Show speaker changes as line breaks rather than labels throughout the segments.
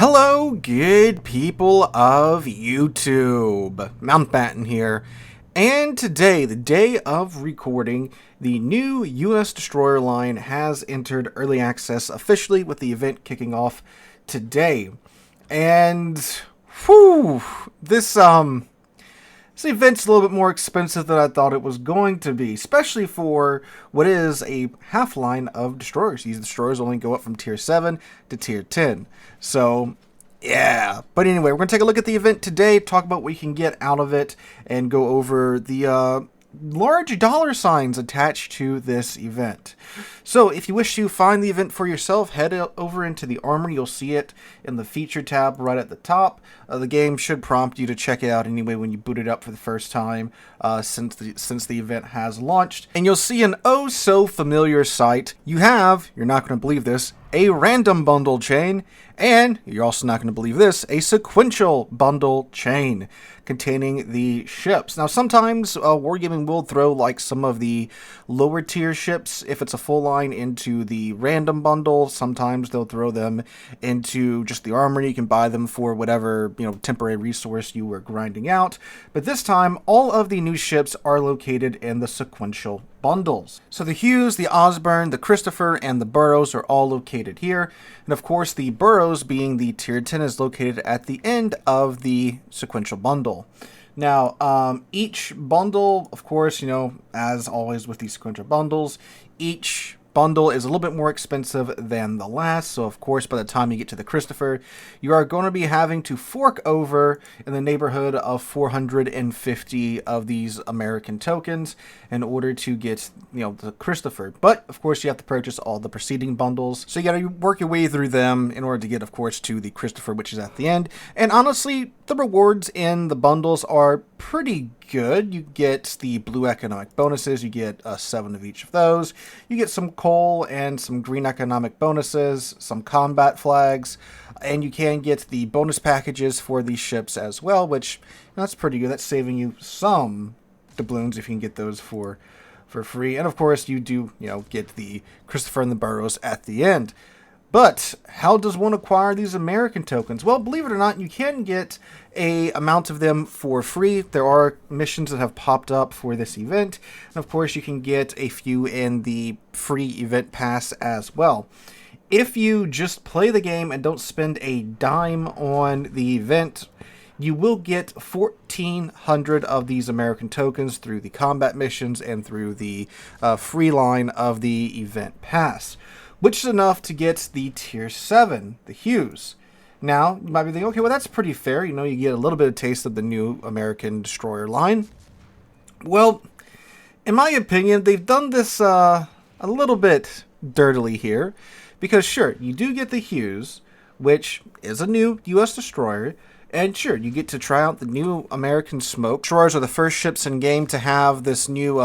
Hello, good people of YouTube. Mountbatten here. And today, the day of recording, the new U.S. Destroyer line has entered early access officially with the event kicking off today. And, whew, this event's a little bit more expensive than I thought it was going to be, especially for what is a half line of destroyers. These destroyers only go up from tier 7 to tier 10. So, yeah. But anyway, we're going to take a look at the event today, talk about what we can get out of it, and go over the large dollar signs attached to this event. So if you wish to find the event for yourself, head over into the armor. You'll see it in the feature tab right at the top. The game should prompt you to check it out anyway when you boot it up for the first time since the event has launched. And you'll see an oh so familiar sight. You're not going to believe this, a random bundle chain, and you're also not going to believe this, a sequential bundle chain containing the ships. Now, sometimes Wargaming will throw like some of the lower tier ships, if it's a full line, into the random bundle. Sometimes they'll throw them into just the armor. You can buy them for whatever, temporary resource you were grinding out. But this time, all of the new ships are located in the sequential bundles. So the Hughes, the Osborne, the Christopher, and the Burrows are all located here. And of course, the Burrows, being the tier 10, is located at the end of the sequential bundle. Now, each bundle, of course, as always with these sequential bundles, each bundle is a little bit more expensive than the last. So, of course, by the time you get to the Christopher, you are going to be having to fork over in the neighborhood of 450 of these American tokens in order to get, the Christopher. But, of course, you have to purchase all the preceding bundles. So you got to work your way through them in order to get, of course, to the Christopher, which is at the end. And honestly, the rewards in the bundles are pretty good. You get the blue economic bonuses. You get 7 of each of those. You get some coal and some green economic bonuses, some combat flags, and you can get the bonus packages for these ships as well, which that's pretty good. That's saving you some doubloons if you can get those for free. And of course, you do get the Christopher and the Burrows at the end. But how does one acquire these American tokens? Well, believe it or not, you can get a amount of them for free. There are missions that have popped up for this event. And of course, you can get a few in the free event pass as well. If you just play the game and don't spend a dime on the event, you will get 1,400 of these American tokens through the combat missions and through the free line of the event pass, which is enough to get the tier 7, the Hughes. Now, you might be thinking, okay, well, that's pretty fair. You get a little bit of taste of the new American Destroyer line. Well, in my opinion, they've done this a little bit dirtily here. Because, sure, you do get the Hughes, which is a new U.S. Destroyer. And sure, you get to try out the new American Smoke. Destroyers are the first ships in game to have this new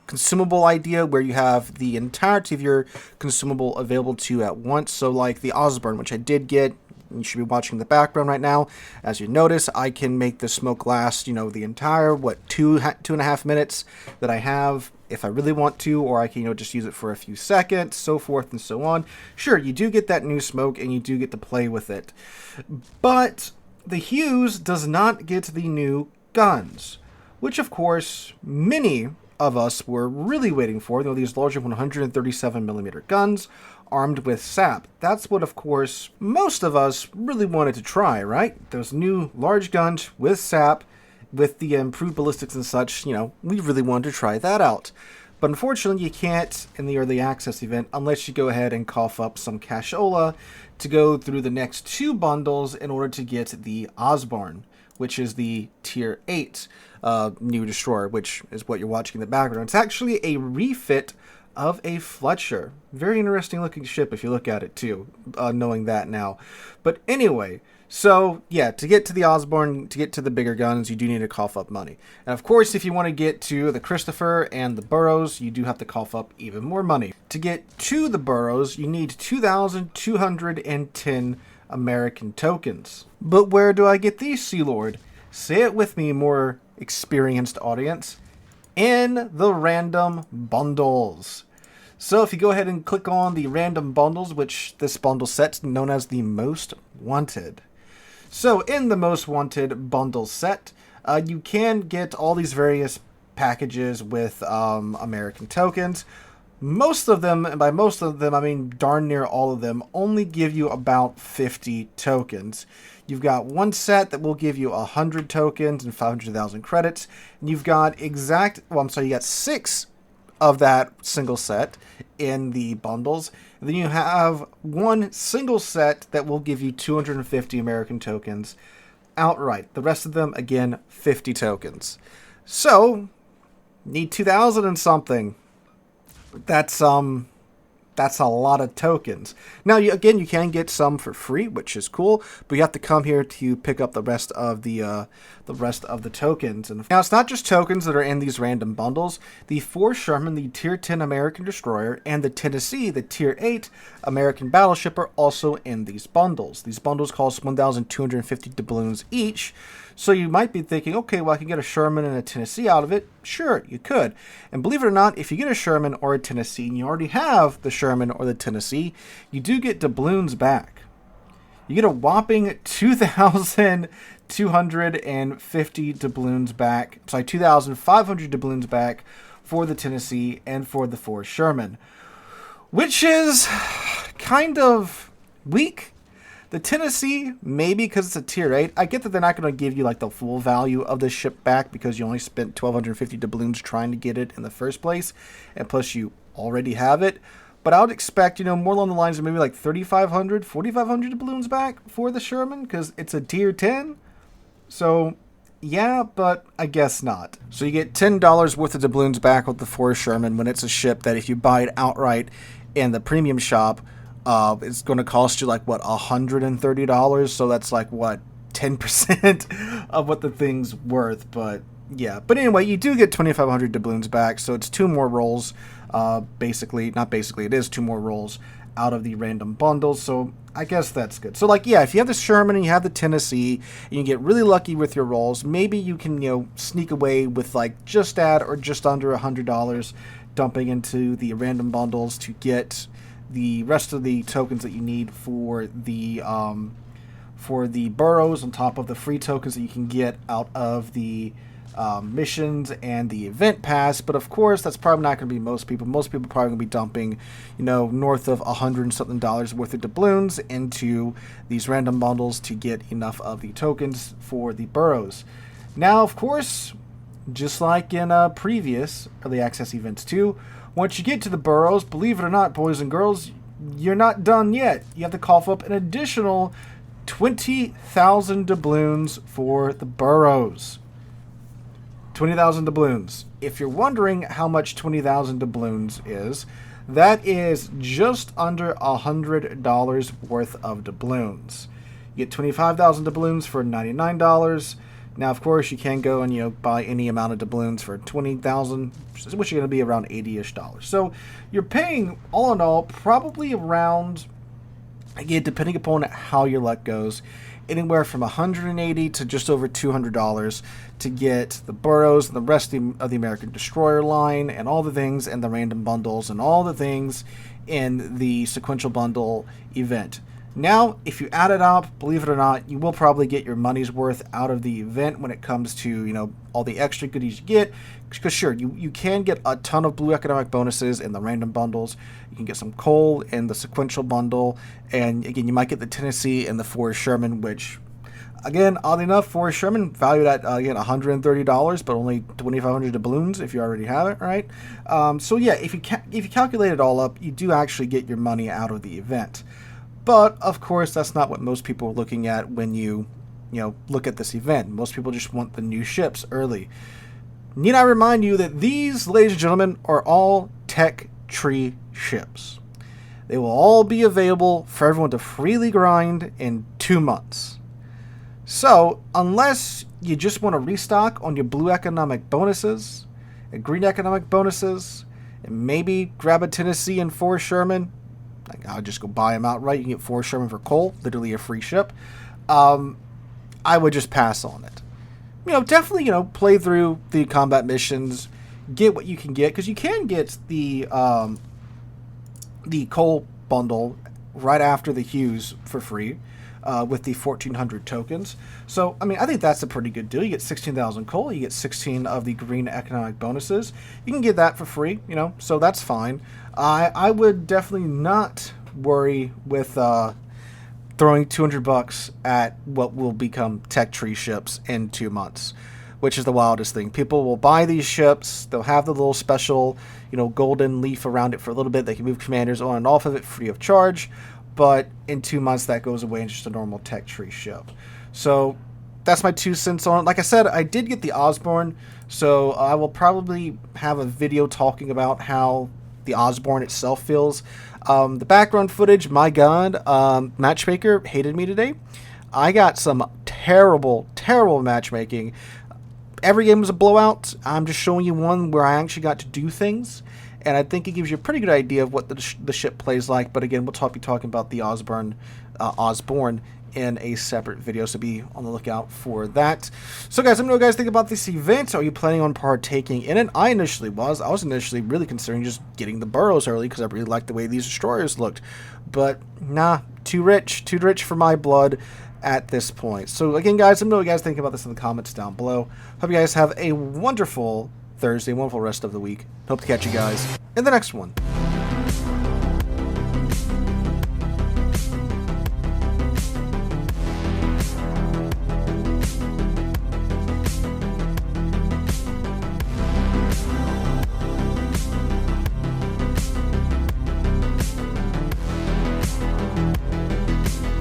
consumable idea where you have the entirety of your consumable available to you at once. So like the Osborne, which I did get, you should be watching in the background right now. As you notice, I can make the smoke last, the entire, 2.5 minutes that I have if I really want to, or I can, just use it for a few seconds, so forth and so on. Sure, you do get that new smoke and you do get to play with it. But the Hughes does not get the new guns, which of course many of us were really waiting for. These larger 137mm guns armed with sap. That's what, of course, most of us really wanted to try, right? Those new large guns with sap, with the improved ballistics and such, we really wanted to try that out. But unfortunately, you can't in the early access event unless you go ahead and cough up some cashola to go through the next 2 bundles in order to get the Osborne, which is the tier 8 new destroyer, which is what you're watching in the background. It's actually a refit of a Fletcher. Very interesting looking ship if you look at it too, knowing that now. But anyway, so yeah, to get to the Osborne, to get to the bigger guns, you do need to cough up money. And of course, if you want to get to the Christopher and the Burrows, you do have to cough up even more money. To get to the Burrows, you need 2,210 American tokens. But where do I get these, Sea Lord? Say it with me, more experienced audience. In the random bundles. So if you go ahead and click on the random bundles, which this bundle set's known as the Most Wanted. So in the Most Wanted bundle set, you can get all these various packages with American tokens. Most of them, and by most of them I mean darn near all of them, only give you about 50 tokens. You've got one set that will give you 100 tokens and 500,000 credits. And you've got you got 6 of that single set in the bundles. And then you have one single set that will give you 250 American tokens outright. The rest of them, again, 50 tokens. So, need 2,000 and something. That's a lot of tokens. Now, you can get some for free, which is cool, but you have to come here to pick up the rest of the tokens. And now, it's not just tokens that are in these random bundles. The Fort Sherman, the Tier 10 American destroyer, and the Tennessee, the Tier 8 American battleship, are also in these bundles. These bundles cost 1,250 doubloons each. So you might be thinking, okay, well, I can get a Sherman and a Tennessee out of it. Sure, you could. And believe it or not, if you get a Sherman or a Tennessee, and you already have the Sherman or the Tennessee, you do get doubloons back. You get a whopping 2,250 doubloons back. Sorry, 2,500 doubloons back for the Tennessee and for the Fort Sherman, which is kind of weak. The Tennessee, maybe because it's a Tier 8. I get that they're not going to give you like the full value of the ship back because you only spent 1,250 doubloons trying to get it in the first place. And plus you already have it. But I would expect, more along the lines of maybe like 3,500, 4,500 doubloons back for the Sherman because it's a Tier 10. So, yeah, but I guess not. So you get $10 worth of doubloons back with the Fort Sherman when it's a ship that if you buy it outright in the premium shop, it's going to cost you like what, $130. So that's like what, 10% of what the thing's worth. But yeah, but anyway, you do get 2,500 doubloons back. So it's 2 more rolls. It is 2 more rolls out of the random bundles. So I guess that's good. So like, yeah, if you have the Sherman and you have the Tennessee and you get really lucky with your rolls, maybe you can, sneak away with like just at or just under $100 dumping into the random bundles to get the rest of the tokens that you need for the burrows on top of the free tokens that you can get out of the missions and the event pass. But of course, that's probably not going to be most people. Most people are probably going to be dumping, north of $100 and something worth of doubloons into these random bundles to get enough of the tokens for the burrows. Now, of course, just like in previous early access events too, once you get to the burrows, believe it or not, boys and girls, you're not done yet. You have to cough up an additional 20,000 doubloons for the burrows. 20,000 doubloons. If you're wondering how much 20,000 doubloons is, that is just under $100 worth of doubloons. You get 25,000 doubloons for $99. Now, of course, you can go and, buy any amount of doubloons for 20,000, which is going to be around $80-ish. So you're paying, all in all, probably around, again, depending upon how your luck goes, anywhere from $180 to just over $200 to get the burrows and the rest of the American Destroyer line and all the things and the random bundles and all the things in the sequential bundle event. Now, if you add it up, believe it or not, you will probably get your money's worth out of the event when it comes to, all the extra goodies you get. Because sure, you can get a ton of blue economic bonuses in the random bundles. You can get some coal in the sequential bundle. And again, you might get the Tennessee and the Fort Sherman, which, again, oddly enough, Fort Sherman valued at, again, $130, but only 2,500 doubloons if you already have it, right? So yeah, if you calculate it all up, you do actually get your money out of the event. But, of course, that's not what most people are looking at when you look at this event. Most people just want the new ships early. Need I remind you that these, ladies and gentlemen, are all tech tree ships. They will all be available for everyone to freely grind in 2 months. So, unless you just want to restock on your blue economic bonuses and green economic bonuses, and maybe grab a Tennessee and Fort Sherman, I'll just go buy them outright. You can get Fort Sherman for coal, literally a free ship. I would just pass on it. Definitely, play through the combat missions, get what you can get, because you can get the the coal bundle right after the Hughes for free with the 1,400 tokens. So, I mean, I think that's a pretty good deal. You get 16,000 coal, you get 16 of the green economic bonuses. You can get that for free, you know, so that's fine. I would definitely not worry with throwing 200 bucks at what will become tech tree ships in 2 months, which is the wildest thing. People will buy these ships, they'll have the little special, you know, golden leaf around it for a little bit. They can move commanders on and off of it free of charge, but in 2 months that goes away and just a normal tech tree ship. So that's my 2 cents on it. Like I said, I did get the Osborne, so I will probably have a video talking about how the Osborne itself feels. The background footage, my god, Matchmaker hated me today. I got some terrible matchmaking. Every game was a blowout. I'm just showing you one where I actually got to do things, and I think it gives you a pretty good idea of what the ship plays like. But again, we'll be talking about the Osborne in a separate video, so be on the lookout for that. So guys, let me know what you guys think about this event. Are you planning on partaking in it? I was initially really considering just getting the burrows early because I really liked the way these destroyers looked, but nah, too rich for my blood at this point. So again, guys, let me know what you guys think about this in the comments down below. Hope you guys have a wonderful Thursday, wonderful rest of the week. Hope to catch you guys in the next one.